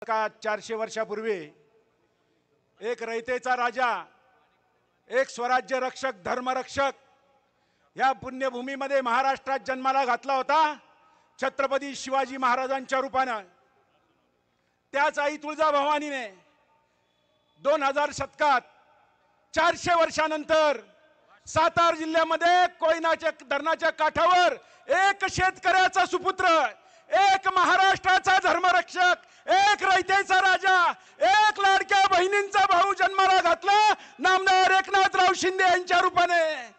का 400 वर्षापूर्वी एक रयतेचा राजा, एक स्वराज्य रक्षक, धर्मरक्षक या पुण्यभूमीमध्ये महाराष्ट्रात जन्माला घातला होता, छत्रपती शिवाजी महाराजांच्या रूपानं. त्याच आई तुळजाभवानीने 2000 शतकात 400 वर्षानंतर सातारा जिल्ह्यामध्ये कोयनाच्या धरणाच्या काठावर एक शेतकऱ्याचा सुपुत्र, एक महाराष्ट्राचा धर्मरक्षक, एक रयतेचा राजा, एक लाडक्या बहिणींचा भाऊ जन्माला घातला, नामदार एकनाथराव शिंदे यांच्या रूपाने.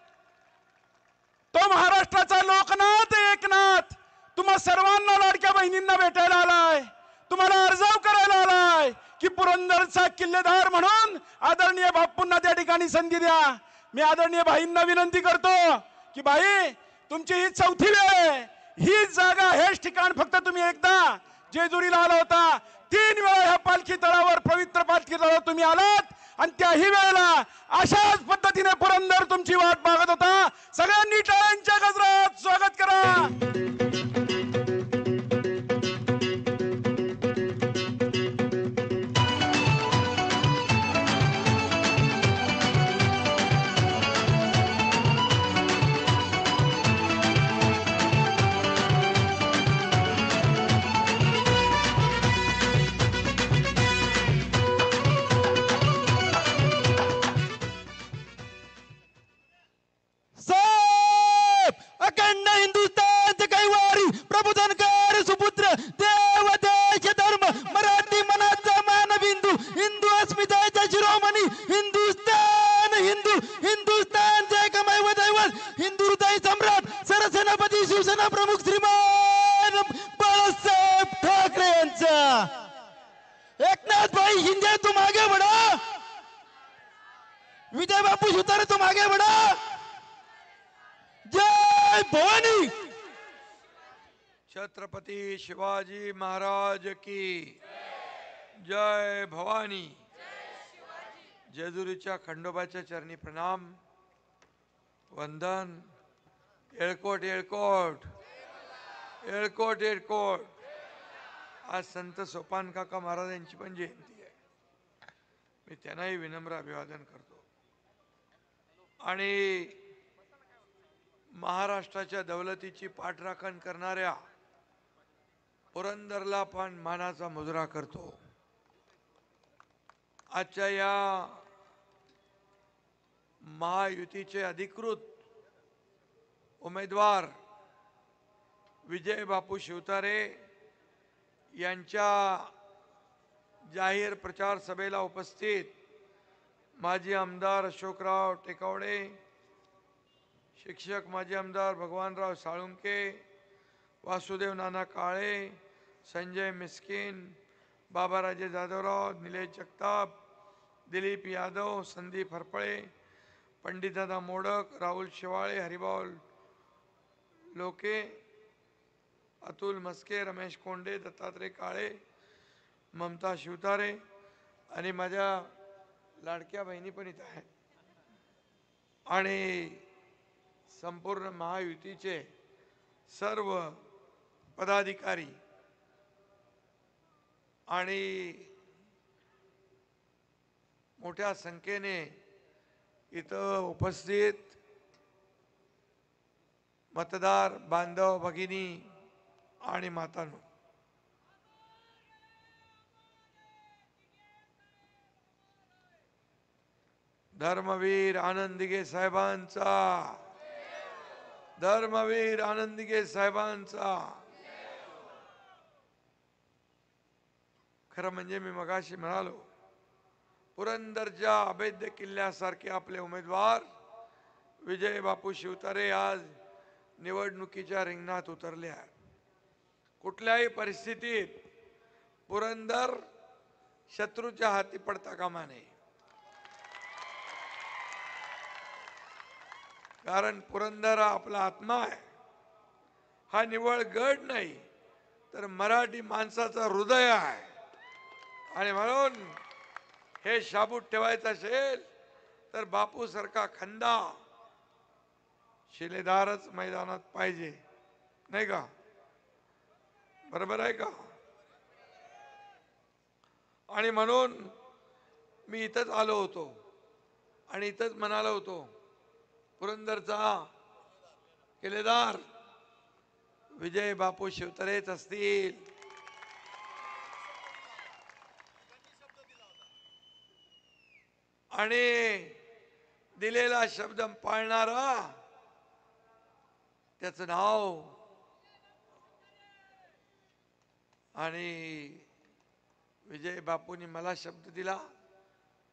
तो महाराष्ट्राचा लोकनाथ एकनाथ तुम्हा सर्वांना लाडक्या बहिणींना भेटायला आलाय, तुम्हाला अर्जाव करायला आलाय की पुरंदरचा किल्लेदार म्हणून आदरणीय बापूंना त्या ठिकाणी संधी द्या. मी आदरणीय भाईंना विनंती करतो की भाई, तुमची ही चौथी वेळ आहे, ही जागा, हेच ठिकाण फक्त तुम्ही एकदा जेजुरीला आला होता, 3 वेळा ह्या पालखी तळावर, पवित्र पालखी तळावर तुम्ही आलात आणि त्याही वेळेला अशाच पद्धतीने पुरंदर तुमची वाट बघत होता. सगळ्यांनी टाळ्यांच्या गजरात स्वागत करा. अखंड हिंदुस्थान कैवारी प्रबोधनकार सुपुत्र, देव देश धर्म मराठी मनाचा मानबिंदू, हिंदू अस्मितेचा शिरोमणी, हिंदुस्थान हिंदू, हिंदुस्थानचे एकमेव दैवत, हिंदू हृदय सम्राट, सरसेनापती शिवसेना प्रमुख श्रीमान बाळासाहेब ठाकरे यांचा. एकनाथ भाई शिंदे तुम आगे बढ़ो, विजय बापू सुतारे तुम आगे बढ़ो. जय भवानी. छत्रपती शिवाजी महाराज की जय भवानी. जेजुरीच्या खंडोबाच्या चरणी प्रणाम, वंदन. येळकोट येळकोट येळकोट येळकोट. आज संत सोपान काका महाराजांची पण जयंती आहे. मी त्यांनाही विनम्र अभिवादन करतो. आणि महाराष्ट्राच्या दौलतीची पाठराखण करणाऱ्या पुरंदरला पण मानाचा मुजरा करतो. आजच्या या महायुतीचे अधिकृत उमेदवार विजय बापू शिवतारे यांच्या जाहीर प्रचार सभेला उपस्थित माजी आमदार अशोकराव टेकावडे, शिक्षक माजी आमदार भगवानराव साळुंके, वासुदेव नाना काळे, संजय मिस्किन, बाबाराजे जाधवराव, निलेश जगताप, दिलीप यादव, संदीप हरपळे, पंडितदादा मोडक, राहुल शेवाळे, हरिभाऊ लोके, अतुल मस्के, रमेश कोंडे, दत्तात्रय काळे, ममता शिवतारे आणि माझ्या लाडक्या बहिणी पण इथं आहे, आणि संपूर्ण महायुतीचे सर्व पदाधिकारी आणि मोठ्या संख्येने इथं उपस्थित मतदार बांधव भगिनी आणि मातांनो, धर्मवीर आनंदीगे साहेबांचा, धर्मवीर आनंदीगे साहेबांचा. खरं म्हणजे मी मगाशी म्हणालो, पुरंदरच्या अभेद्य किल्ल्यासारखे आपले उमेदवार विजय बापू शिवतारे आज निवडणुकीच्या रिंगणात उतरले आहेत. कुठल्याही परिस्थितीत पुरंदर शत्रूच्या हाती पडता कामा नये. कारण पुरंदर हा आपला आत्मा आहे, हा निव्वळ गड नाही तर मराठी माणसाचा हृदय आहे. आणि म्हणून हे शाबूत ठेवायचं असेल तर बापू सारखा खंदा शिलेदारच मैदानात पाहिजे, नाही का? बरोबर आहे का? आणि म्हणून मी इथंच आलो होतो आणि इथंच म्हणालो होतो, पुरंदरचा किल्लेदार विजय बापू शिवतरेच असतील. आणि दिलेला शब्द पाळणारा त्याचं नाव. आणि विजय बापूंनी मला शब्द दिला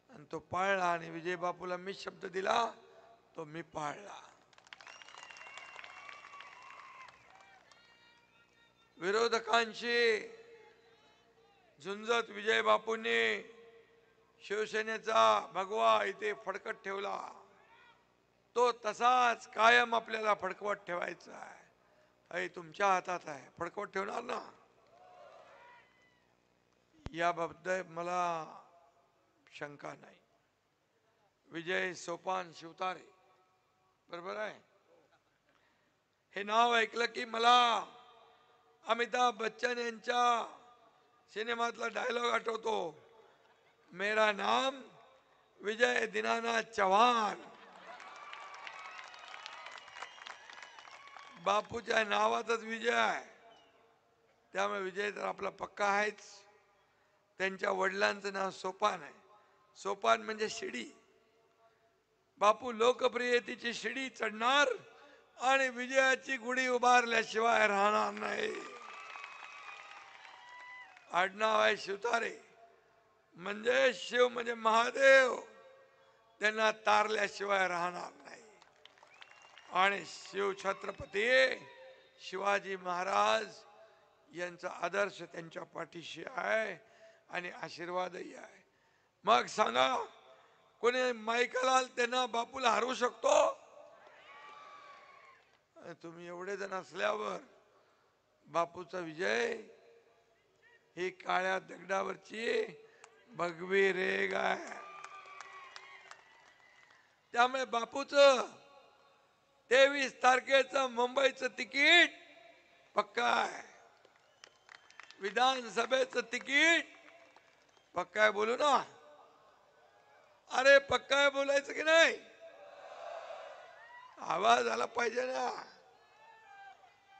आणि तो पाळला, आणि विजय बापूला मी शब्द दिला तो मी पाळला. विरोधकांशी झुंजत विजय बापूंनी शिवसेनेचा भगवा इथे फडकत ठेवला. तो तसाच कायम आपल्याला फडकवत ठेवायचा आहे. हे तुमच्या हातात आहे, फडकवत ठेवणार ना. याबाबत मला शंका नाही. विजय सोपान शिवतारे, बरोबर आहे. हे नाव ऐकलं की मला अमिताभ बच्चन यांच्या सिनेमातला डायलॉग आठवतो, मेरा नाम विजय दीनानाथ चव्हाण. बापूच्या नावातच विजय आहे, त्यामुळे विजय तर आपला पक्का आहेच. त्यांच्या वडिलांचं नाव सोपान आहे. सोपान म्हणजे शिडी. बापू लोकप्रियतेची शिडी चढणार आणि विजयाची गुढी उभारल्याशिवाय राहणार नाही. आडनाव आहे शिवतारे, म्हणजे शिव म्हणजे महादेव, त्यांना तारल्याशिवाय राहणार नाही. आणि शिव छत्रपती शिवाजी महाराज यांचा आदर्श त्यांच्या पाठीशी आहे आणि आशीर्वादही आहे. मग सांगा, कोणी माईकलाल त्यांना बापूला हरवू शकतो? तुम्ही एवढे जण असल्यावर बापूचा विजय ही काळ्या दगडावरची भगवी रेग आहे. त्यामुळे बापूचं 23 तारखेचं मुंबईचं तिकीट पक्का आहे. विधानसभेचं तिकीट पक्का आहे. बोलू ना, अरे पक्का आहे, बोलायचं की नाही? आवाज आला पाहिजे ना.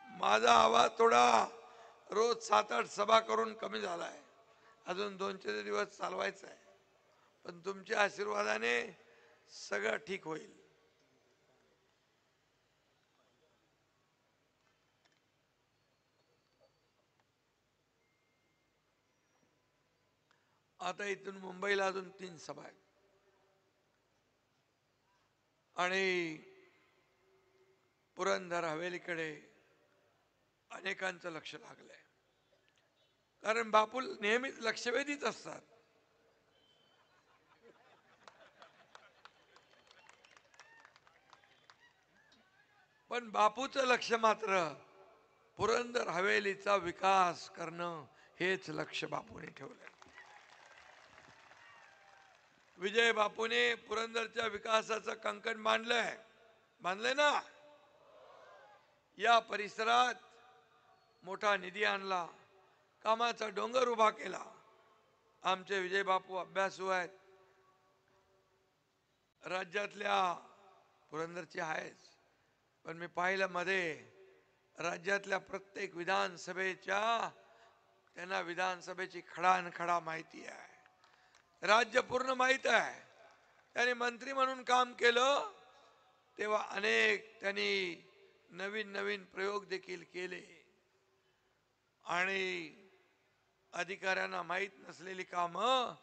माझा आवाज थोडा रोज 7-8 सभा करून कमी झालाय, अजून 2-4 दिवस चालवायचा आहे. पण तुमच्या आशीर्वादाने सगळं ठीक होईल. आता इथून मुंबईला अजून 3 सभा आहेत आणि पुरंदर हवेलीकडे अनेकांचं लक्ष लागलंय, कारण बापू नेहमीच लक्षवेधीच असतात. पण बापूचं लक्ष मात्र पुरंदर हवेलीचा विकास करणं हेच लक्ष बापूने ठेवलंय. विजय बापूने पुरंदरच्या विकासाचं कंकण बांधलंय ना. या परिसरात मोठा निधी आणला, कामाचा डोंगर उभा केला. आमचे विजय बापू अभ्यासू आहेत, राज्यातल्या पुरंदरचे आहेच, पण मी पाहिलं मध्ये राज्यातल्या प्रत्येक विधानसभेच्या त्यांना विधानसभेची खडानखडा माहिती आहे. राज्य पूर्ण माहित आहे. त्यांनी मंत्री म्हणून काम केलं तेव्हा अनेक त्यांनी नवीन नवीन प्रयोग देखील केले आणि अधिकाऱ्यांना माहीत नसलेली कामं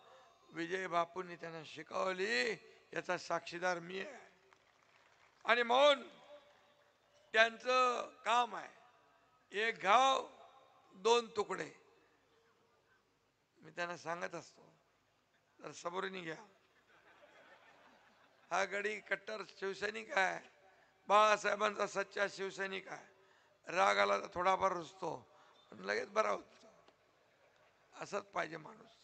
विजय बापूंनी त्यांना शिकवली, याचा साक्षीदार मी आहे. आणि म्हणून त्यांचं काम आहे, एक घाव 2 तुकडे. मी त्यांना सांगत असतो, तर सबुरीने घ्या. हा गडी कट्टर शिवसैनिक आहे, बाळासाहेबांचा सच्चा शिवसैनिक आहे. राग आला तर थोडाफार रुसतो, पण लगेच बरा होतो. असंच पाहिजे माणूस.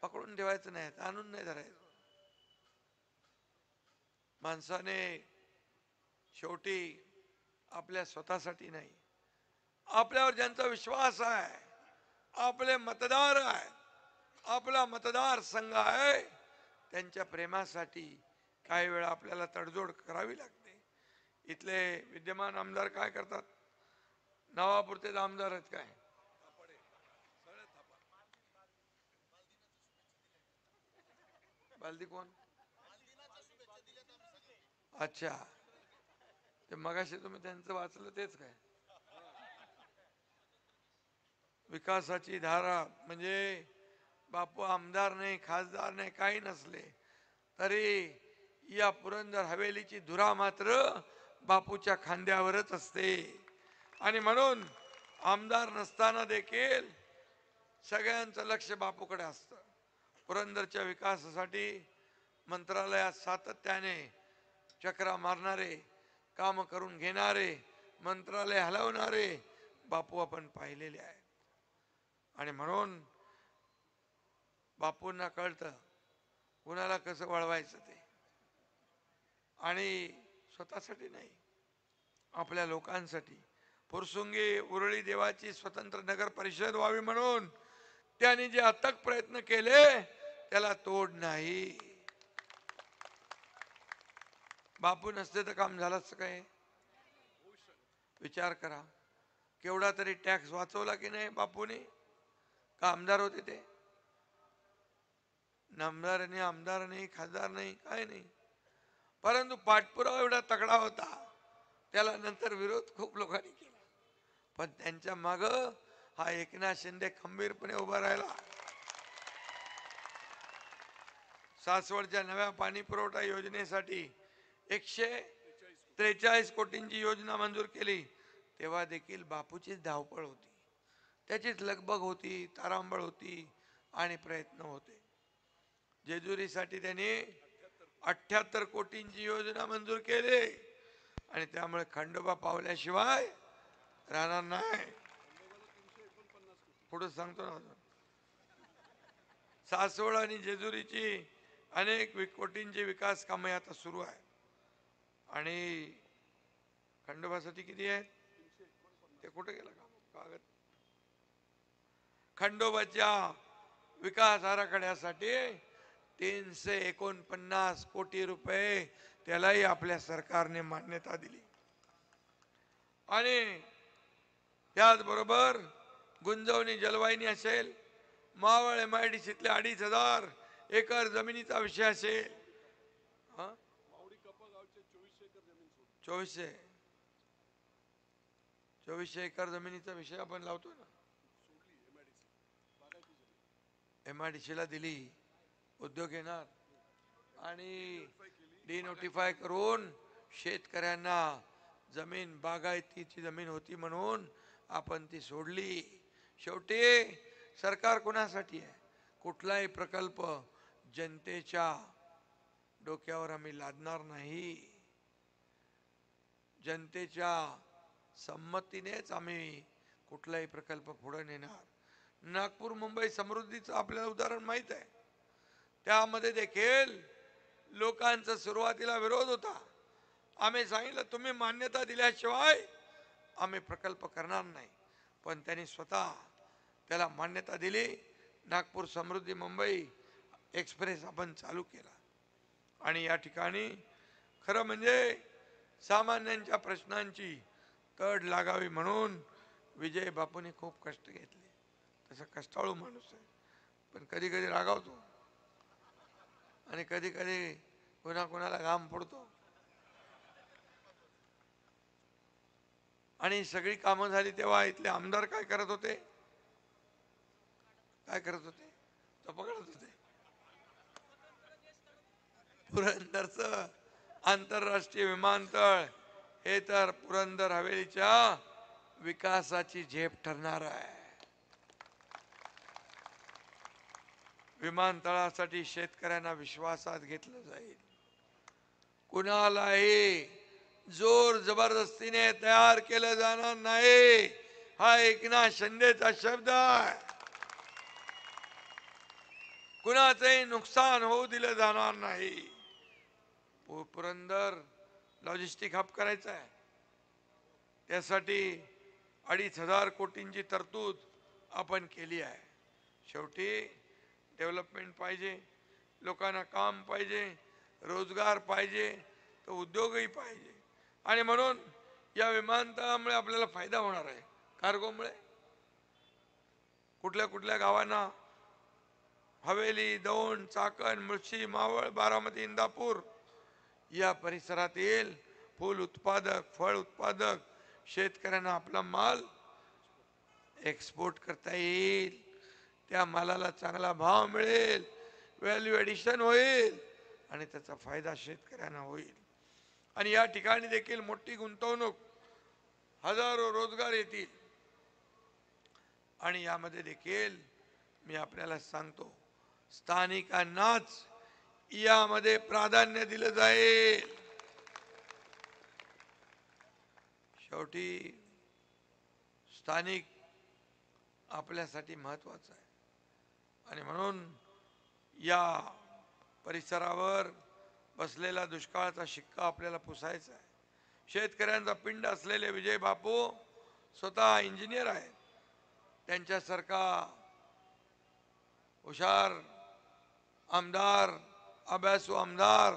पकडून ठेवायचं नाही, आणून नाही धरायचं. माणसाने शेवटी आपल्या स्वतःसाठी नाही, आपल्यावर ज्यांचा विश्वास आहे, आपले मतदार आहेत, आपला मतदारसंघ आहे, त्यांच्या प्रेमासाठी काही वेळा आपल्याला तडजोड करावी लागते. इथले विद्यमान आमदार काय करतात? नावापुरते आमदार आहेत काय? बालदी कोण? अच्छा, ते मगाशी तुम्ही त्यांचं वाचलं तेच काय? विकासाची धारा म्हणजे बापू आमदार नाही, खासदार नाही, काही नसले तरी या पुरंदर हवेलीची धुरा मात्र बापूच्या खांद्यावरच असते. आणि म्हणून आमदार नसताना देखील सगळ्यांचं लक्ष बापूकडे असतं. पुरंदरच्या विकासासाठी मंत्रालयात सातत्याने चक्रा मारणारे, काम करून घेणारे, मंत्रालय हलवणारे बापू आपण पाहिलेले आहे. आणि म्हणून बापूंना कळतं कुणाला कसं वळवायचं ते. आणि स्वतःसाठी नाही, आपल्या लोकांसाठी. फुरसुंगी उरळी देवाची स्वतंत्र नगर परिषद व्हावी म्हणून त्यांनी जे अथक प्रयत्न केले त्याला तोड नाही. बापू नसते तर काम झालंच काय? विचार करा, केवढा तरी टॅक्स वाचवला की नाही बापूने? का आमदार होते ते? नामदार नाही, आमदार नाही, खासदार नाही, काय नाही. परंतु पाठपुरावा एवढा तगडा होता, त्याला नंतर विरोध खूप लोकांनी केला. पण त्यांच्या माग हा एकनाथ शिंदे खंबीरपणे उभा राहिला. सासवडच्या नव्या पाणी पुरवठा योजनेसाठी 143 कोटींची योजना मंजूर केली. तेव्हा देखील बापूचीच धावपळ होती, त्याचीच लगबग होती, तारांबळ होती आणि प्रयत्न होते. जेजुरीसाठी त्यांनी 78 कोटींची योजना मंजूर केली आणि त्यामुळे खंडोबा पावल्याशिवाय राहणार नाही. पुढे सांगतो ना. सासवड आणि जेजुरीची अनेक कोटींची विकास कामे आता सुरू आहे. आणि खंडोबासाठी किती आहे ते कुठे गेलं कागद? खंडोबाच्या विकास आराखड्यासाठी 349 कोटी रुपये त्यालाही आपल्या सरकारने मान्यता दिली. आणि त्याचबरोबर गुंजवणी जलवाहिनी असेल, मावळ MIDCतले 2,500 एकर जमिनीचा विषय असेल, 2400 एकर जमिनीचा विषय आपण लावतो ना. MIDCला दिली, उद्योग येणार आणि डिनोटिफाय करून शेतकऱ्यांना जमीन, बागायतीची जमीन होती म्हणून आपण ती सोडली. शेवटी सरकार कोणासाठी आहे? कुठलाही प्रकल्प जनतेच्या डोक्यावर आम्ही लादणार नाही. जनतेच्या संमतीनेच आम्ही कुठलाही प्रकल्प पुढे नेणार. नागपूर मुंबई समृद्धीचं आपल्याला उदाहरण माहित आहे. त्यामध्ये देखील लोकांचा सुरुवातीला विरोध होता. आम्ही सांगितलं तुम्ही मान्यता दिल्याशिवाय आम्ही प्रकल्प करणार नाही. पण त्यांनी स्वतः त्याला मान्यता दिली. नागपूर समृद्धी मुंबई एक्सप्रेस आपण चालू केला. आणि या ठिकाणी खरं म्हणजे सामान्यांच्या प्रश्नांची तड लागावी म्हणून विजय बापूंनी खूप कष्ट घेतले. तसा कष्टाळू माणूस आहे, पण कधी कधी रागावतो आणि कधी कधी कोणाला घाम पडतो. आणि सगळी कामं झाली तेव्हा इथले आमदार काय करत होते? चपकडत होते. पुरंदरचं आंतरराष्ट्रीय विमानतळ हे तर पुरंदर हवेलीच्या विकासाची झेप ठरणार आहे. विमानतळासाठी शेतकऱ्यांना विश्वासात घेतलं जाईल. कुणालाही जोर जबरदस्तीने तयार केलं जाणार नाही. हा एकनाथ शिंदेचा शब्द आहे. कुणाचंही नुकसान होऊ दिलं जाणार नाही. पुरंदर लॉजिस्टिक हब करायचं आहे, त्यासाठी 2,500 कोटींची तरतूद आपण केली आहे. शेवटी डेव्हलपमेंट पाहिजे, लोकांना काम पाहिजे, रोजगार पाहिजे, तर उद्योगही पाहिजे. आणि म्हणून या विमानतळामुळे आपल्याला फायदा होणार आहे. कार्गोमुळे कुठल्या कुठल्या गावांना हवेली, दौंड, चाकण, मुळशी, मावळ, बारामती, इंदापूर या परिसरातील फूल उत्पादक, फळ उत्पादक शेतकऱ्यांना आपला माल एक्सपोर्ट करता येईल. त्या मालाला चांगला भाव मिळेल, व्हॅल्यू ॲडिशन होईल आणि त्याचा फायदा शेतकऱ्यांना होईल. आणि या ठिकाणी देखील मोठी गुंतवणूक, हजारो रोजगार येतील. आणि यामध्ये देखील मी आपल्याला सांगतो, स्थानिकांनाच यामध्ये प्राधान्य दिलं जाईल. शेवटी स्थानिक आपल्यासाठी महत्वाचं आहे. आणि म्हणून या परिसरावर बसलेला दुष्काळाचा शिक्का आपल्याला पुसायचा आहे. शेतकऱ्यांचा पिंड असलेले विजय बापू स्वतः इंजिनियर आहेत. त्यांच्यासारखा हुशार आमदार, अभ्यासू आमदार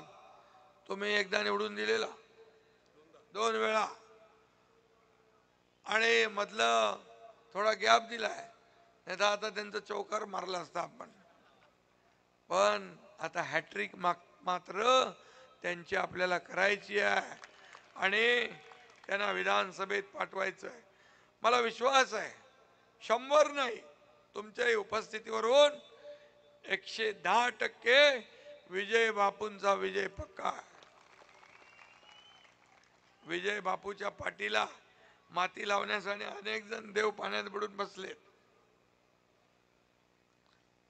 तुम्ही एकदा निवडून दिलेला, 2 वेळा, आणि मधलं थोडा गॅप दिलाय, नाही तर आता त्यांचं चौकार मारला असता आपण. पण आता हॅट्रिक मात्र त्यांची आपल्याला करायची आहे आणि त्यांना विधानसभेत पाठवायचं आहे. मला विश्वास आहे 100 नाही, तुमच्याही उपस्थितीवरून 110% विजय बापूंचा विजय पक्का आहे. विजय बापूच्या पाठीला माती लावण्यासाठी अनेक जण देव पाण्यात बुडून बसलेत,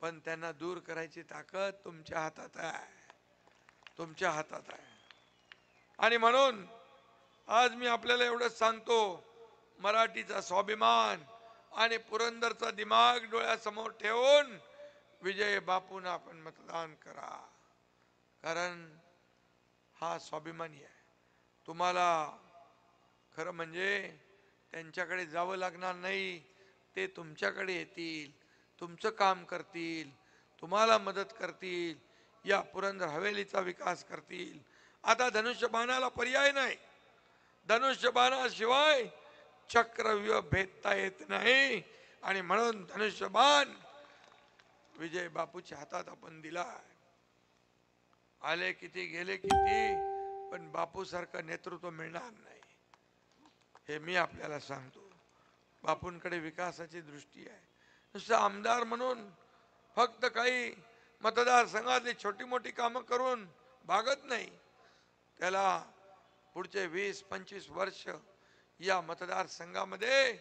पण त्यांना दूर करायची ताकद तुमच्या हातात आहे, तुमच्या हातात आहे. आणि म्हणून आज मी आपल्याला एवढंच सांगतो, मराठीचा स्वाभिमान आणि पुरंदरचा दिमाग डोळ्यासमोर ठेवून विजय बापूंना आपण मतदान करा. कारण हा स्वाभिमानी आहे. तुम्हाला खरं म्हणजे त्यांच्याकडे जावं लागणार नाही, ते तुमच्याकडे येतील, तुमचं काम करतील, तुम्हाला मदत करतील, या पुरंदर हवेलीचा विकास करतील. आता धनुष्यबाणाला पर्याय नाही. धनुष्यबाणाशिवाय चक्रव्यूह भेदता येत नाही. आणि म्हणून धनुष्यबाण विजय बापूच्या हातात आपण दिला. आले किती गेले किती, पण बापू सारखं नेतृत्व मिळणार नाही, हे मी आपल्याला सांगतो. बापूंकडे विकासाची दृष्टी आहे. नुसतं आमदार म्हणून फक्त काही मतदारसंघातली छोटी मोठी कामं करून भागत नाही. त्याला पुढचे 20-25 वर्ष या मतदारसंघामध्ये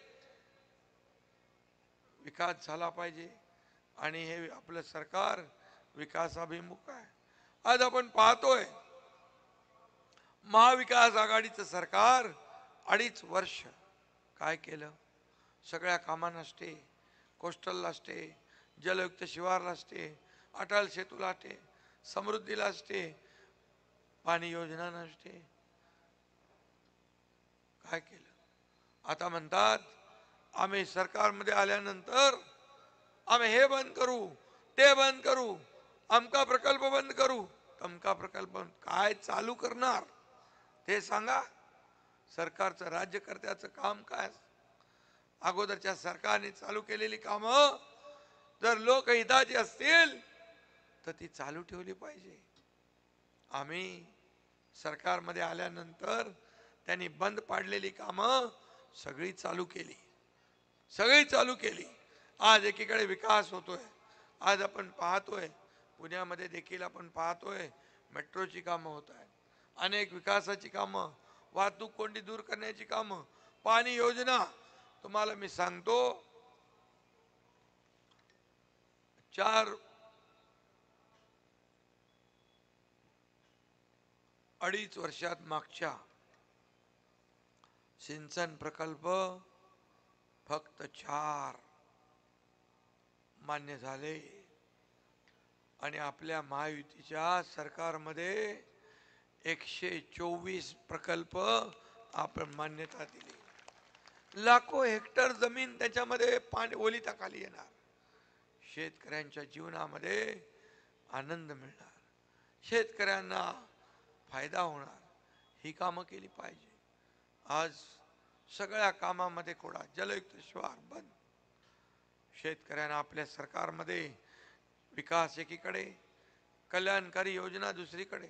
विकास झाला पाहिजे. आणि हे आपलं सरकार विकासाभिमुख आहे. आज आपण पाहतोय महाविकास आघाडीचं सरकार 2.5 वर्ष काय केलं? सगळ्या कामांना स्टे, कोस्टलला स्टे, जलयुक्त शिवारला स्टे, अटल सेतूला स्टे, समृद्धीला स्टे, पाणी योजनांना स्टे. काय केलं? आता म्हणतात आम्ही सरकारमध्ये आल्यानंतर आम्ही हे बंद करू, ते बंद करू, अमका प्रकल्प बंद करू, तमका प्रकल्प. काय चालू करणार ते सांगा. सरकारचं, राज्यकर्त्याचं काम काय? अगोदरच्या सरकारने चालू केलेली कामं जर लोकहिताची असतील तर ती चालू ठेवली पाहिजे. आम्ही सरकारमध्ये आल्यानंतर त्यांनी बंद पाडलेली कामं सगळी चालू केली, सगळी चालू केली. आज एकीकडे विकास होतोय. आज आपण पाहतोय पुण्यामध्ये देखील आपण पाहतोय मेट्रोची कामं होत आहेत, अनेक विकासाची कामं, वाहतूक कोंडी दूर करण्याची कामं, पाणी योजना. तुम्हाला मी सांगतो 2.5 वर्षात मागच्या सिंचन प्रकल्प फक्त 4 मान्य झाले. आणि आपल्या महायुतीच्या सरकारमध्ये 124 प्रकल्प आपण मान्यता दिली. लाखो हेक्टर जमीन त्याच्यामध्ये पाणी ओलिताखाली येणार. शेतकऱ्यांच्या जीवनामध्ये आनंद मिळणार, शेतकऱ्यांना फायदा होणार, ही कामं केली पाहिजे. आज सगळ्या कामामध्ये कोडा, जलयुक्त शिवार बंद. शेतकऱ्यांना आपल्या सरकारमध्ये विकास एकीकडे, कल्याणकारी योजना दुसरीकडे.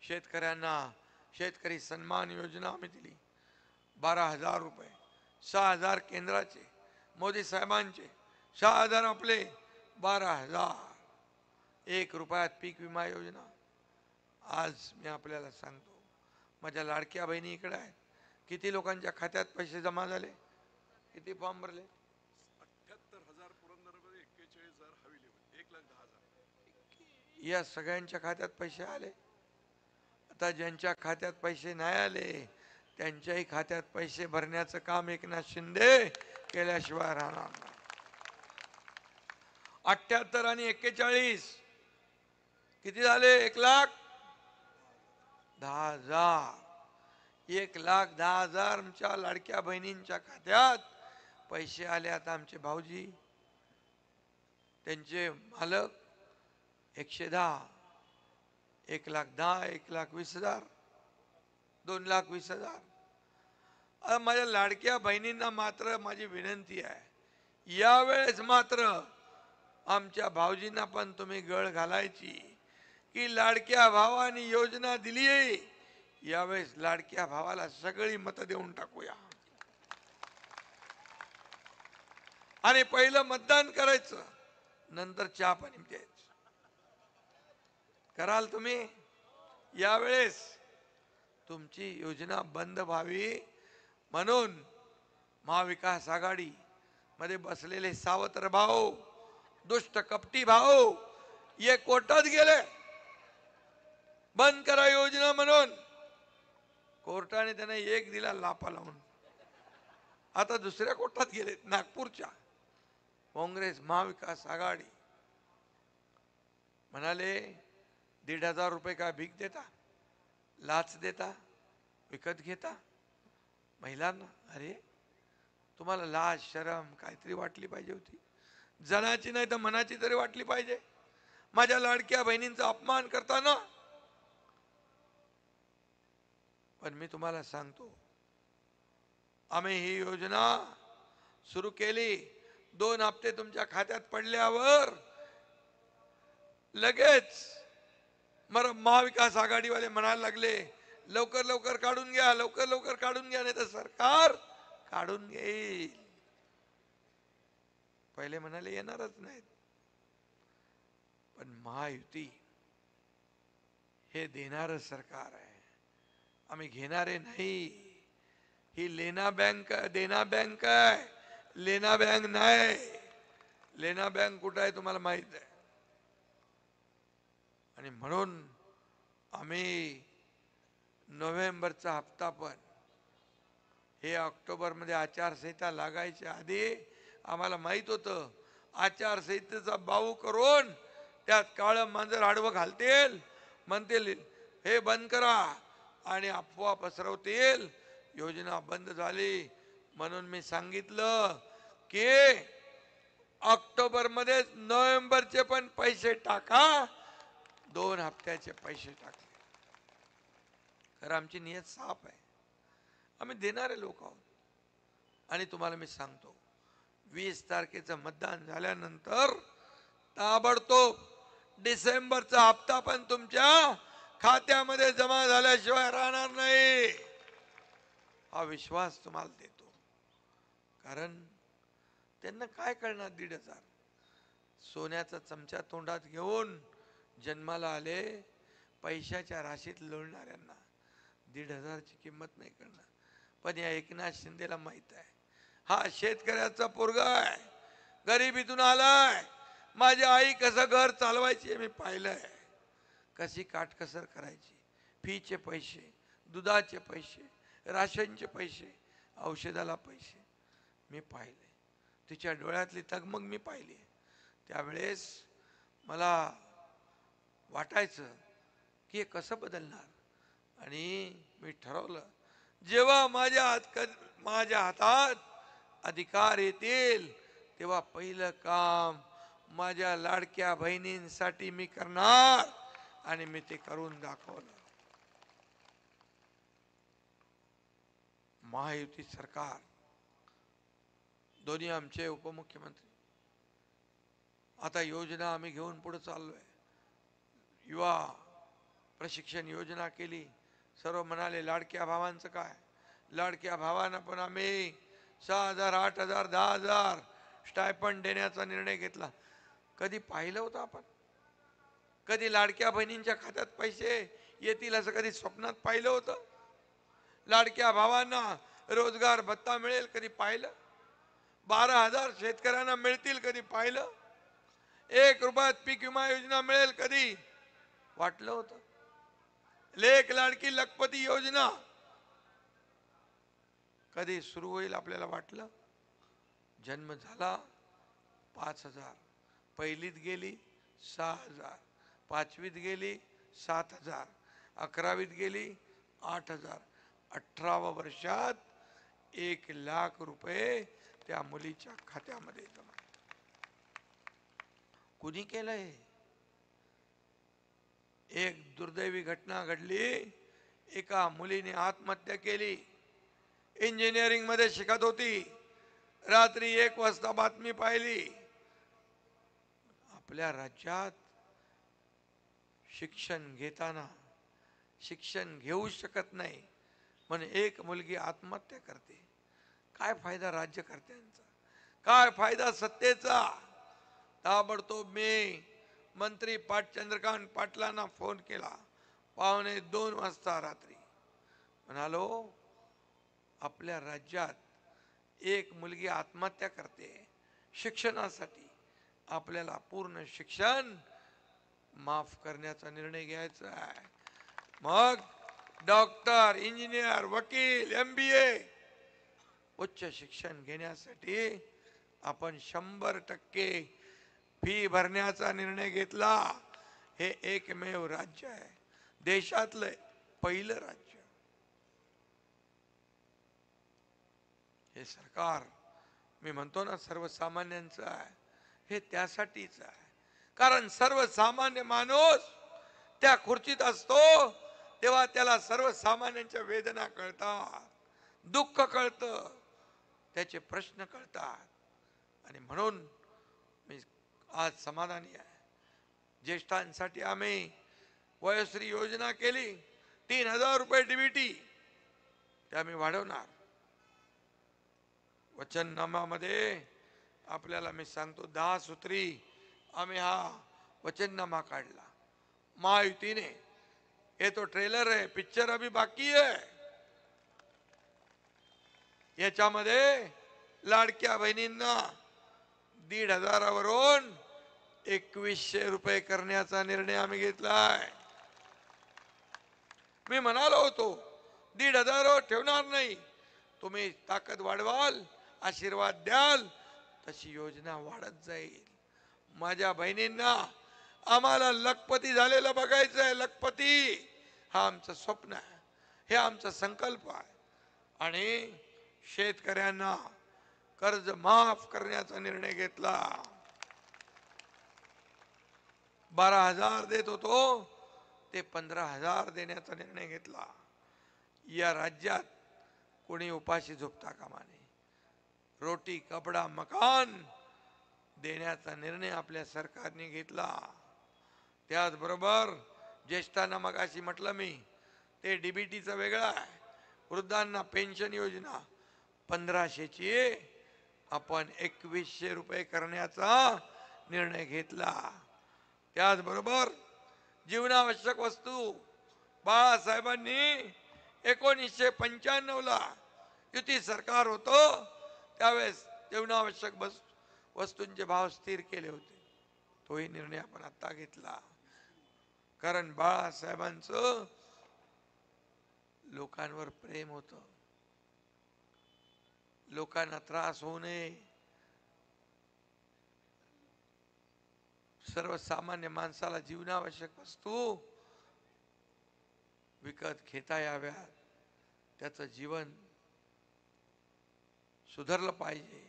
शेतकऱ्यांना शेतकरी सन्मान योजना आम्ही दिली, 12,000 रुपये, 6,000 केंद्राचे, मोदी साहेबांचे 6,000, आपले 12,000. 1 रुपयात पीक विमा योजना. आज मी आपल्याला सांगतो, माझ्या लाडक्या बहिणी इकडे आहेत. किती लोकांच्या खात्यात पैसे जमा झाले, किती फॉर्म भरले? 78,000 पुरंदरमध्ये, 41,000 हवेलीमध्ये, 1,10,000. या सगळ्यांच्या खात्यात पैसे आले. आता ज्यांच्या खात्यात पैसे नाही आले त्यांच्याही खात्यात पैसे भरण्याचं काम एकनाथ शिंदे केल्याशिवाय राहणार नाही. 78 आणि 41 किती झाले? 1,10,000. 1,10,000 आमच्या लाडक्या बहिणींच्या खात्यात पैसे आले. आता आमचे भाऊजी, त्यांचे मालक 110, 1,10,000, 1,20,000, 2,20,000. माझ्या लाडक्या बहिणींना मात्र माझी विनंती आहे, यावेळेस मात्र आमच्या भाऊजींना पण तुम्ही गळ घालायची की लाडक्या भावानी योजना दिली आहे, यावेळेस लाडक्या भावाला सगळी मतं देऊन टाकूया आणि पहिलं मतदान करायचं, नंतर चहा पाणी प्यायचं. कराल तुम्ही? यावेळेस तुमची योजना बंद व्हावी म्हणून महाविकास आघाडी मध्ये बसलेले सावत्र भाऊ, दुष्ट कपटी भाऊ, ये कोर्टात गेले बंद करा योजना म्हणून. कोर्टाने त्यांना 1 दिला लापा लावून. आता दुसऱ्या कोर्टात गेले, नागपूरच्या. काँग्रेस महाविकास आघाडी म्हणाले 1,500 रुपये काय भीक देता, लाच देता, विकत घेता महिलांना? अरे तुम्हाला लाज शरम काहीतरी वाटली पाहिजे होती, जनाची नाही तर मनाची तरी वाटली पाहिजे. माझ्या लाडक्या बहिणींचा अपमान करताना. पण मी तुम्हाला सांगतो, आम्ही ही योजना सुरू केली, 2 हप्ते तुमच्या खात्यात पडल्यावर लगेच महाविकास आघाडीवाले म्हणायला लागले, लवकर लवकर काढून घ्या, लवकर लवकर काढून घ्या, नाही तर सरकार काढून घेईल. पहिले म्हणाले येणारच नाहीत. पण महायुती हे देणारं सरकार आहे, आम्ही घेणारे नाही. ही लेना बँक, देना बँक आहे, लेना बँक नाही. लेना बँक कुठं आहे तुम्हाला माहित आहे. आणि म्हणून आम्ही नोव्हेंबरचा हप्ता पण, हे ऑक्टोबरमध्ये आचारसंहिता लागायच्या आधी आम्हाला माहित होतं आचारसंहितेचा बाऊ करून त्यात काळं मांजर आडवं घालतील, म्हणतील हे बंद करा आणि अफवा पसरवतील. योजना बंद झाली म्हणून मी सांगितलं की ऑक्टोबरमध्ये नोव्हेंबरचे पण पैसे टाका, 2 हप्त्याचे पैसे टाकले. खरं आमची नियत साफ आहे, आम्ही देणारे लोक आहोत. आणि तुम्हाला मी सांगतो, 20 तारखेचं मतदान झाल्यानंतर ताबडतोब डिसेंबरचा हप्ता पण तुमच्या खात्यामध्ये जमा झाल्याशिवाय राहणार नाही, हा विश्वास तुम्हाला देतो. कारण त्यांना काय कळणार, 1,500 सोन्याचा चमचा तोंडात घेऊन जन्माला आले, पैशाच्या राशीत लोळणाऱ्यांना 1,500ची किंमत नाही करणार. पण या एकनाथ शिंदेला माहित आहे, हा शेतकऱ्याचा पोरगा आहे, गरिबीतून आलाय. माझी आई कसं घर चालवायची मी पाहिलंय, कशी काटकसर करायची. फीचे पैसे, दुधाचे पैसे, राशनचे पैसे, औषधाला पैसे मी पाहिले. तिच्या डोळ्यातली तगमग मी पाहिली. त्यावेळेस मला वाटायचं की हे कसं बदलणार. आणि मी ठरवलं, जेव्हा माझ्या हातात अधिकार येतील तेव्हा पहिलं काम माझ्या लाडक्या बहिणींसाठी मी करणार आणि मी ते करून दाखवलं. महायुती सरकार, दोन्ही आमचे उपमुख्यमंत्री, आता योजना आम्ही घेऊन पुढे चाललोय. युवा प्रशिक्षण योजना केली. सर्व म्हणाले लाडक्या भावांचं काय? लाडक्या भावांना पण आम्ही 6,000, 8,000, 10,000 स्टायपंड देण्याचा निर्णय घेतला. कधी पाहिलं होतं आपण? कधी लाडक्या बहिणींच्या खात्यात पैसे येतील असं कधी स्वप्नात पाहिलं होतं? लाडक्या भावांना रोजगार भत्ता मिळेल कधी पाहिलं? 12,000 शेतकऱ्यांना मिळतील कधी पाहिलं? 1 रुपयात पीक विमा योजना मिळेल कधी वाटलं होतं? लेक लाडकी लखपती योजना कधी सुरू होईल आपल्याला वाटलं? जन्म झाला 5,000, पहिलीत गेली 6,000, 5वीत गेली 7,000, 11वीत गेली 8,000, 18व्या वर्षात 1,00,000 रुपये त्या मुलीच्या खात्यामध्ये जमा. कुणी केलंय? एक दुर्दैवी घटना घडली. एका मुलीने आत्महत्या केली. इंजिनिअरिंग मध्ये शिकत होती. रात्री 1 वाजता बातमी पाहिली. आपल्या राज्यात शिक्षण घेताना शिक्षण घेऊ शकत नाही म्हणून एक मुलगी आत्महत्या करते. काय फायदा राज्यकर्त्यांचा? काय फायदा सत्तेचा? ताबडतोब मी मंत्री चंद्रकांत पाटलांना फोन केला. 1:45 वाजता रात्री म्हणालो, आपल्या राज्यात एक मुलगी आत्महत्या करते शिक्षणासाठी, आपल्याला पूर्ण शिक्षण माफ करण्याचा निर्णय घ्यायचा आहे. मग डॉक्टर, इंजिनियर, वकील, MBA उच्च शिक्षण घेण्यासाठी आपण 100% फी भरण्याचा निर्णय घेतला. हे एकमेव राज्य आहे, देशातलं पहिलं राज्य. हे सरकार मी म्हणतो ना सर्वसामान्यांचं आहे. हे त्यासाठीच आहे कारण सर्वसामान्य माणूस त्या खुर्चीत असतो तेव्हा त्याला सर्वसामान्यांच्या वेदना कळतात, दुःख कळतं, त्याचे प्रश्न कळतात. आणि म्हणून मी आज समाधानी आहे. ज्येष्ठांसाठी आम्ही वयोश्री योजना केली. 3,000 रुपये DBT ते आम्ही वाढवणार. वचननामामध्ये आपल्याला मी सांगतो 10 सूत्री आम्ही हा वचननामा काढला महायुतीने. ये तो ट्रेलर आहे, पिक्चर अभी बाकी आहे. याच्यामध्ये लाडक्या बहिणींना 1,500 वरून 2,100 रुपये करण्याचा निर्णय आम्ही घेतलाय. मी म्हणालो होतो 1,500 ठेवणार नाही, तुम्ही ताकद वाढवाल, आशीर्वाद द्याल तशी योजना वाढत जाईल. माझ्या बहिणींना आम्हाला लखपती झालेलं बघायचं आहे. लखपती हा आमचं स्वप्न आहे, हे आमचा संकल्प आहे. आणि शेतकऱ्यांना कर्ज माफ करण्याचा निर्णय घेतला. 12,000 देत होतो ते 15,000 देण्याचा निर्णय घेतला. या राज्यात कोणी उपाशी झोपता कामा नये. रोटी, कपडा, मकान देण्याचा निर्णय आपल्या सरकारने घेतला. त्याचबरोबर ज्येष्ठांना मगाशी म्हटलं मी, ते DBTचं वेगळं आहे. वृद्धांना पेन्शन योजना 1,500ची आपण 2,100 रुपये करण्याचा निर्णय घेतला. त्याचबरोबर जीवनावश्यक वस्तू बाळासाहेबांनी 1995ला युती सरकार होतं त्यावेळेस जीवनावश्यक वस्तूंचे भाव स्थिर केले होते. तोही निर्णय आपण आता घेतला. कारण बाळासाहेबांचं लोकांवर प्रेम होतं. लोकांना त्रास होऊ नये, सर्वसामान्य माणसाला जीवनावश्यक वस्तू विकत घेता याव्यात, त्याचं जीवन सुधारलं पाहिजे,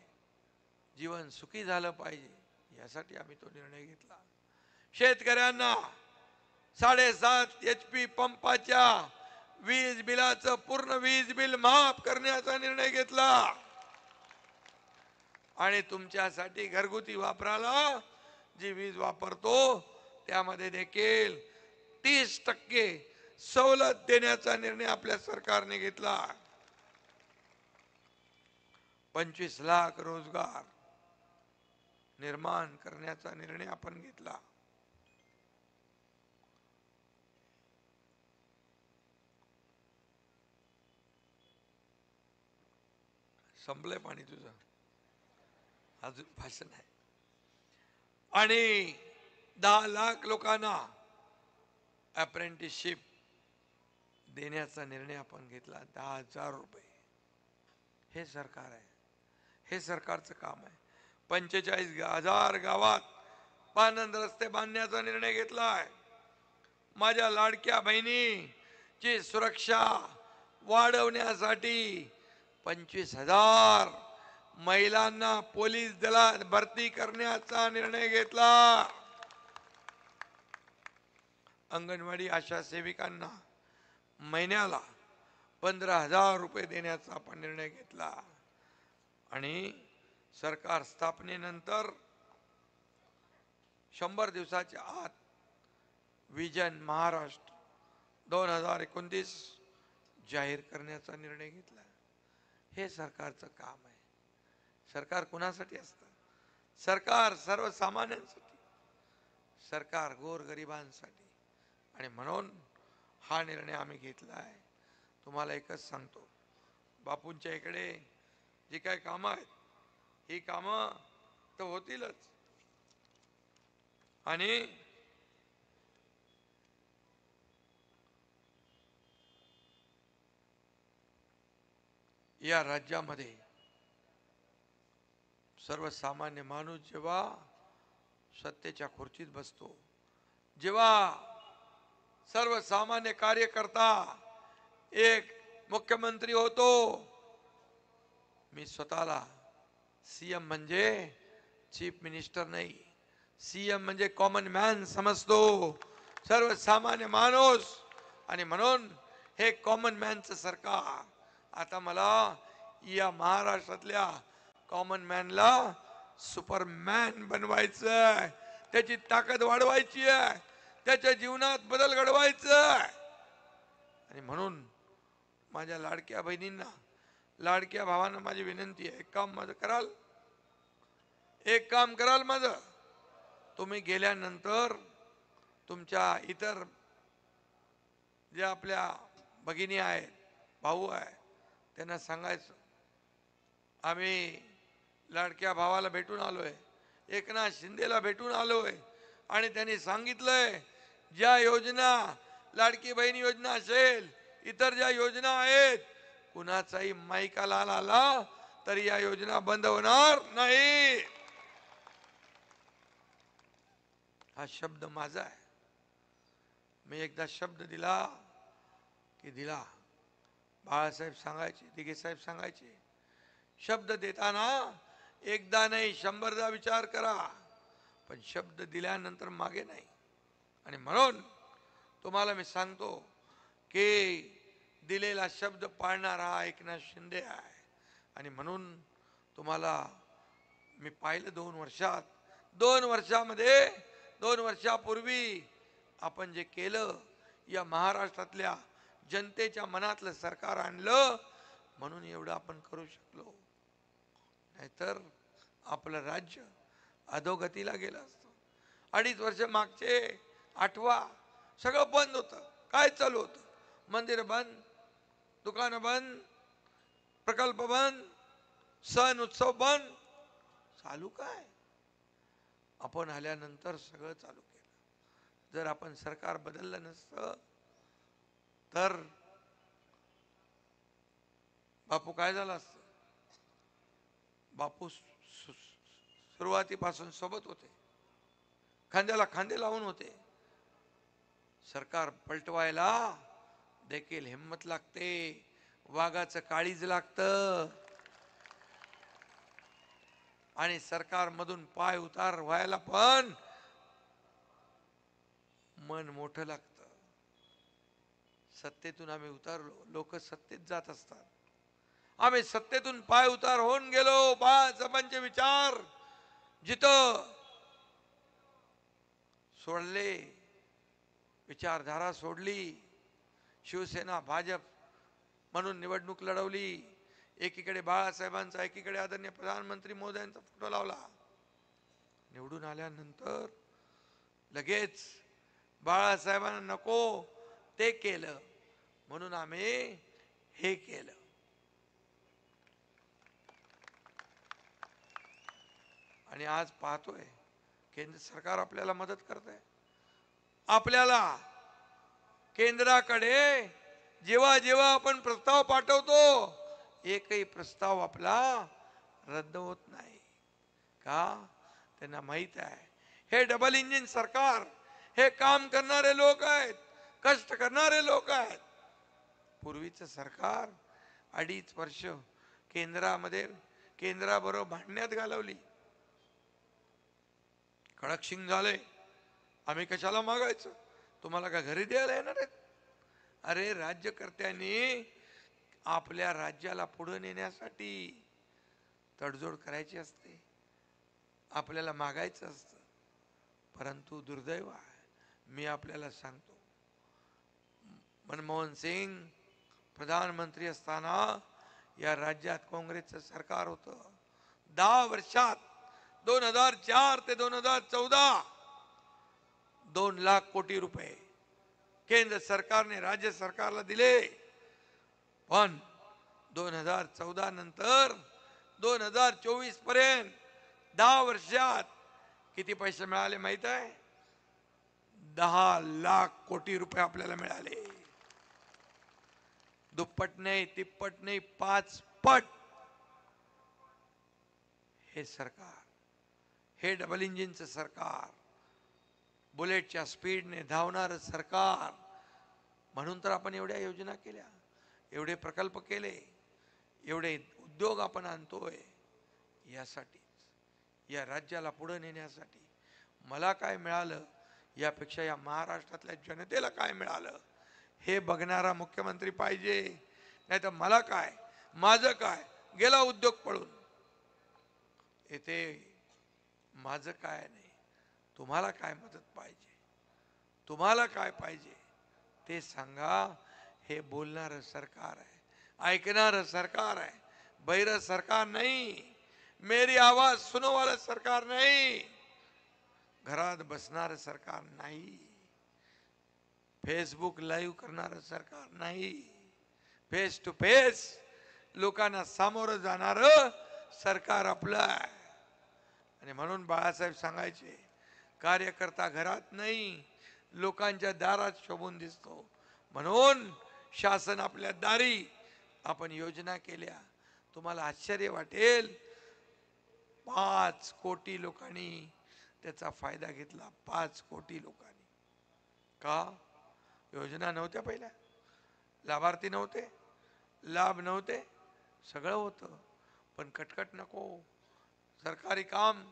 जीवन सुखी झालं पाहिजे यासाठी आम्ही तो निर्णय घेतला. शेतकऱ्यांना 7.5 HP पंपाच्या वीज बिलाचं पूर्ण वीज बिल माफ करण्याचा निर्णय घेतला. आणि तुमच्यासाठी घरगुती वापराला जी वीज वापरतो त्यामध्ये देखील 30% सवलत देण्याचा निर्णय आपल्या सरकारने घेतला. 25 लाख रोजगार निर्माण करण्याचा निर्णय आपण घेतला. संपलंय पाणी तुझं, अजून भाषण आहे. आणि 10 लाख लोकांना अप्रेंटिसशिप देण्याचा निर्णय आपण घेतला. 10,000 रुपये. हे सरकार आहे, हे सरकारचं काम आहे. 45,000 गावात पानंद रस्ते बांधण्याचा निर्णय घेतलाय. माझ्या लाडक्या बहिणीची सुरक्षा वाढवण्यासाठी 25,000 महिलांना पोलीस दलात भरती करण्याचा निर्णय घेतला. अंगणवाडी आशा सेविकांना महिन्याला 15,000 रुपये देण्याचा आपण निर्णय घेतला. आणि सरकार स्थापनेनंतर 100 दिवसाच्या आत विजन महाराष्ट्र 2029 जाहीर करण्याचा निर्णय घेतला. हे सरकारचं काम आहे. सरकार कुणासाठी असतं? सरकार सर्वसामान्यांसाठी, सरकार गोरगरिबांसाठी. आणि म्हणून हा निर्णय आम्ही घेतला आहे. तुम्हाला एकच सांगतो, बापूंच्या इकडे जी काही कामं आहेत ही कामं तर होतीलच. आणि या राज्यामध्ये सर्वसामान्य माणूस जेव्हा सत्तेच्या खुर्चीत बसतो, जेव्हा सर्वसामान्य कार्यकर्ता एक मुख्यमंत्री होतो, मी स्वतःला सीएम म्हणजे चीफ मिनिस्टर नाही, सीएम म्हणजे कॉमन मॅन समजतो, सर्वसामान्य माणूस. आणि म्हणून हे कॉमन मॅनचं सरकार. आता मला या महाराष्ट्रातल्या कॉमन मॅनला सुपरमॅन बनवायचं आहे, त्याची ताकद वाढवायची आहे, त्याच्या जीवनात बदल घडवायचा आहे. आणि म्हणून माझ्या लाडक्या बहिणींना, लाडक्या भावांना माझी विनंती आहे, एक काम माझं कराल, एक काम कराल माझं. तुम्ही गेल्यानंतर तुमच्या इतर ज्या आपल्या भगिनी आहेत, भाऊ आहे, त्यांना सांगायचं आम्ही लाडक्या भावाला भेटून आलोय, एकनाथ शिंदेला भेटून आलोय. आणि त्यांनी सांगितलंय ज्या योजना, लाडकी बहीण योजना असेल, इतर ज्या योजना आहेत, कुणाचाही माईकाला आला तरी या योजना बंद होणार नाही. हा शब्द माझा आहे. मी एकदा शब्द दिला की दिला. बाळासाहेब सांगायचे, दिघे साहेब सांगायचे, शब्द देताना एकदा नाही 100दा विचार करा, पण शब्द दिल्यानंतर मागे नाही. आणि म्हणून तुम्हाला मी सांगतो की दिलेला शब्द पाळणारा हा एकनाथ शिंदे आहे. आणि म्हणून तुम्हाला मी पाहिलं 2 वर्षामध्ये 2 वर्षापूर्वी आपण जे केलं, या महाराष्ट्रातल्या जनतेच्या मनातलं सरकार आणलं, म्हणून एवढं आपण करू शकलो. नाहीतर आपलं राज्य अधोगतीला गेलं असतं. 2.5 वर्ष मागचे आठवा, सगळं बंद होतं. काय चालू होतं? मंदिर बंद, दुकानं बंद, प्रकल्प बंद, सण उत्सव बंद. चालू काय? आपण आल्यानंतर सगळं चालू केलं. जर आपण सरकार बदललं नसतं तर बापू काय झालं असतं? बापू सुरुवातीपासून सोबत होते, खांद्याला खांदे लावून होते. सरकार पलटवायला देखील हिम्मत लागते, वाघाचं काळीज लागतं. आणि सरकारमधून पाय उतार व्हायला पण मन मोठं लागतं. सत्तेतून आम्ही उतारलो, लोक सत्तेत जात असतात. आम्ही सत्तेतून पाय उतार होऊन गेलो. बाळासाहेबांचे विचार जिथं सोडले, विचारधारा सोडली, शिवसेना भाजप म्हणून निवडणूक लढवली, एकीकडे बाळासाहेबांचा, एकीकडे आदरणीय प्रधानमंत्री मोदयांचा फोटो लावला. निवडून आल्यानंतर लगेच बाळासाहेबांना नको ते केलं, म्हणून आम्ही हे केलं. आणि आज पाहतोय केंद्र सरकार आपल्याला मदत करत आहे. आपल्याला केंद्राकडे जेव्हा जेव्हा आपण प्रस्ताव पाठवतो, एकही प्रस्ताव आपला रद्द होत नाही. का? त्यांना माहित आहे हे डबल इंजिन सरकार, हे काम करणारे लोक आहेत, कष्ट करणारे लोक आहेत. पूर्वीचं सरकार 2.5 वर्ष केंद्राबरोबर भांडण्यात घालवली. कडकशिंग झाले, आम्ही कशाला मागायचं, तुम्हाला का घरी द्यायला येणार आहेत? अरे राज्यकर्त्यांनी आपल्या राज्याला पुढे नेण्यासाठी तडजोड करायची असते, आपल्याला मागायचं असतं. परंतु दुर्दैव आहे, मी आपल्याला सांगतो, मनमोहन सिंग प्रधानमंत्री असताना या राज्यात काँग्रेसचं सरकार होतं. 10 वर्षात 2004 ते 2014 2 लाख कोटी रुपये केंद्र सरकारने राज्य सरकारला दिले. पण 2014 नंतर 2024 पर्यंत 10 वर्षात किती पैसे मिळाले माहित आहे? 10 लाख कोटी रुपये आपल्याला मिळाले. दुप्पट नाही, तिप्पट नाही, 5 पट. हे सरकार, हे डबल इंजिनचं सरकार, बुलेटच्या स्पीडने धावणारं सरकार. म्हणून तर आपण एवढ्या योजना केल्या, एवढे प्रकल्प केले, एवढे उद्योग आपण आणतोय, यासाठीच, या राज्याला पुढे नेण्यासाठी. मला काय मिळालं यापेक्षा या महाराष्ट्रातल्या जनतेला काय मिळालं हे बघणारा मुख्यमंत्री पाहिजे. नाही तर मला काय, माझं काय, गेला उद्योग पळून. येथे माझं काय नाही, तुम्हाला काय मदत पाहिजे, तुम्हाला काय पाहिजे ते सांगा. हे बोलणारं सरकार आहे, ऐकणारं सरकार आहे, बहिरं सरकार नाही, मेरी आवाज सुनो वाला सरकार नाही, घरात बसणारं सरकार नाही, फेसबुक लाईव्ह करणारं सरकार नाही, फेस टू फेस लोकांना सामोरं जाणारं सरकार आपलं आहे. आणि म्हणून बाळासाहेब सांगायचे, कार्यकर्ता घरात नाही, लोकांच्या दारात शोभून दिसतो. म्हणून शासन आपल्या दारी आपण योजना केल्या. तुम्हाला आश्चर्य वाटेल, 5 कोटी लोकांनी त्याचा फायदा घेतला. 5 कोटी लोकांनी. का? योजना नव्हत्या पहिल्या, लाभार्थी नव्हते, लाभ नव्हते, सगळं होतं, पण कटकट नको. सरकारी काम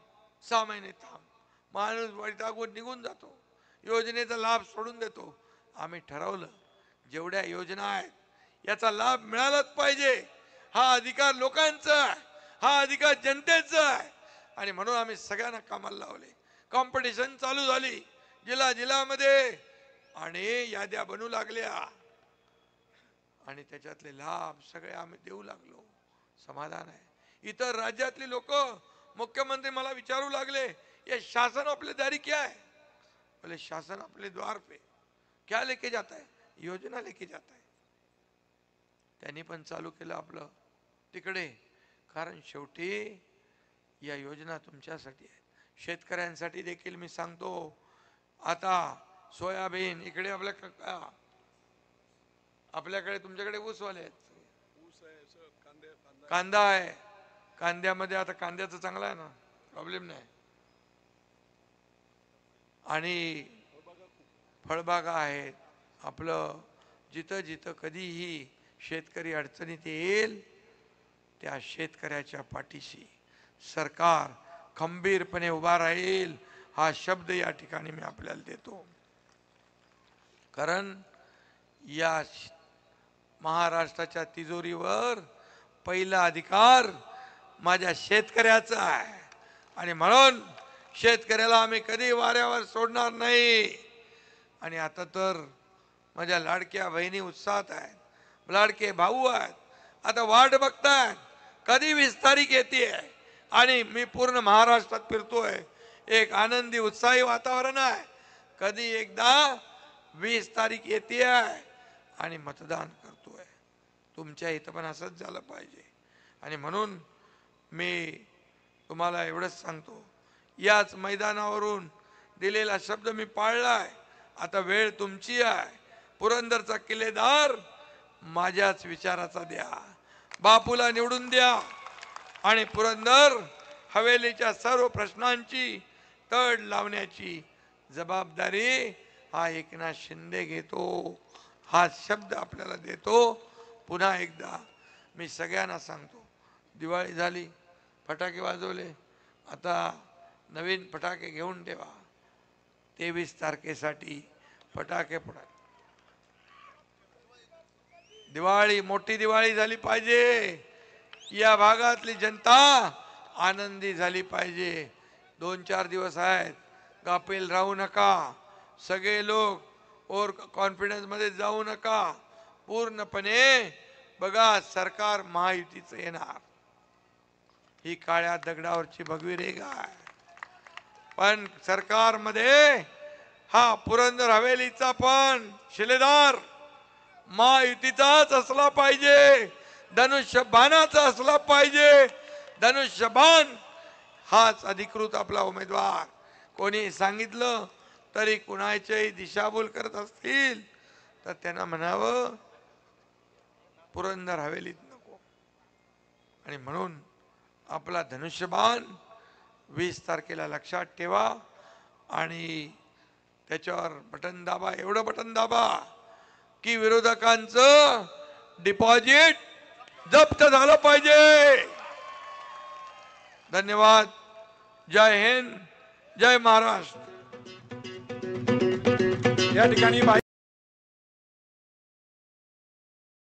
6 महिने थांब, माणूस वैतागून निघून जातो, योजनेचा लाभ सोडून देतो. आम्ही ठरवलं जेवढ्या योजना आहेत याचा लाभ मिळालाच पाहिजे. हा अधिकार लोकांचा आहे, हा अधिकार जनतेचा आहे. आणि म्हणून आम्ही सगळ्यांना कामाला लावले. कॉम्पिटिशन चालू झाली जिल्ह्यामध्ये, आणि याद्या बनू लागल्या, आणि त्याच्यातले लाभ सगळे आम्ही देऊ लागलो. समाधान आहे. इतर राज्यातली लोक, मुख्यमंत्री मला विचारू लागले, ये शासन अपने दारी क्या है? बोले शासन अपने द्वार पे क्या लेके जाता है? योजना लेके जाता है. त्यांनी पण चालू केलं आपलं तिकडे, कारण शेवटी या योजना तुमच्यासाठी आहेत, शेतकऱ्यांसाठी देखील. मी सांगतो, आता सोयाबीन इकडे आपल्याकडे तुमच्याकडे ऊसवाले आहेत, कांदा आहे, कांद्यामध्ये आता कांद्याचं चांगलं आहे ना, प्रॉब्लेम नाही. आणि फळबागा आहेत. आपलं जिथं जिथं कधीही शेतकरी अडचणीत येईल त्या शेतकऱ्याच्या पाठीशी सरकार खंबीरपणे उभा राहील हा शब्द या ठिकाणी मी आपल्याला देतो. कारण या महाराष्ट्राच्या तिजोरीवर पहिला अधिकार माझ्या शेतकऱ्याचा आहे आणि म्हणून शेतकऱ्याला आम्ही कधी वाऱ्यावर सोडणार नाही. आणि आता तर माझ्या लाडक्या बहिणी उत्साहात आहेत, लाडके भाऊ आहेत, आता वाट बघतायत कधी 20 तारीख येते आणि मी पूर्ण महाराष्ट्रात फिरतोय. एक आनंदी उत्साही वातावरण आहे. कधी एकदा 20 तारीख येते आणि मतदान करतोय. तुमच्या इथं पण असंच झालं पाहिजे. आणि म्हणून मी तुम्हाला एवढंच सांगतो, याच मैदानावरून दिलेला शब्द मी पाळलाय. आता वेळ तुमची आहे. पुरंदरचा किल्लेदार माझ्याच विचाराचा द्या, बापूला निवडून द्या आणि पुरंदर हवेलीच्या सर्व प्रश्नांची तड लावण्याची जबाबदारी हा एकनाथ शिंदे घेतो. हा शब्द आपल्याला देतो. पुन्हा एकदा मी सगळ्यांना सांगतो, दिवाळी झाली, फटाके वाजवले, आता नवीन फटाके घेऊन ठेवा. 23 तारखेसाठी फटाके फोडा. दिवाळी मोठी दिवाळी झाली पाहिजे. या भागातली जनता आनंदी झाली पाहिजे. 2-4 दिवस आहेत, गाफील राहू नका. सगळे लोक ओव्हर कॉन्फिडन्स मध्ये जाऊ नका. पूर्णपणे बघा, सरकार महायुतीचं येणार. ही काळ्या दगडावरची भगवी रेघ आहे. पण सरकारमध्ये हा पुरंदर हवेलीचा पण शिलेदार महायुतीचाच असला पाहिजे, धनुष्यबाणाचा असला पाहिजे. धनुष्यबाण हाच अधिकृत आपला उमेदवार. कोणी सांगितलं तरी कुणाच्याही दिशाभूल करत असतील तर त्यांना म्हणावं पुरंदर हवेलीत नको. आणि म्हणून आपला धनुष्यबाण 20 तारखेला लक्षात ठेवा आणि त्याच्यावर बटन दाबा. एवढं बटन दाबा की विरोधकांचं डिपॉझिट जप्त झालं पाहिजे. धन्यवाद. जय हिंद, जय महाराष्ट्र. या ठिकाणी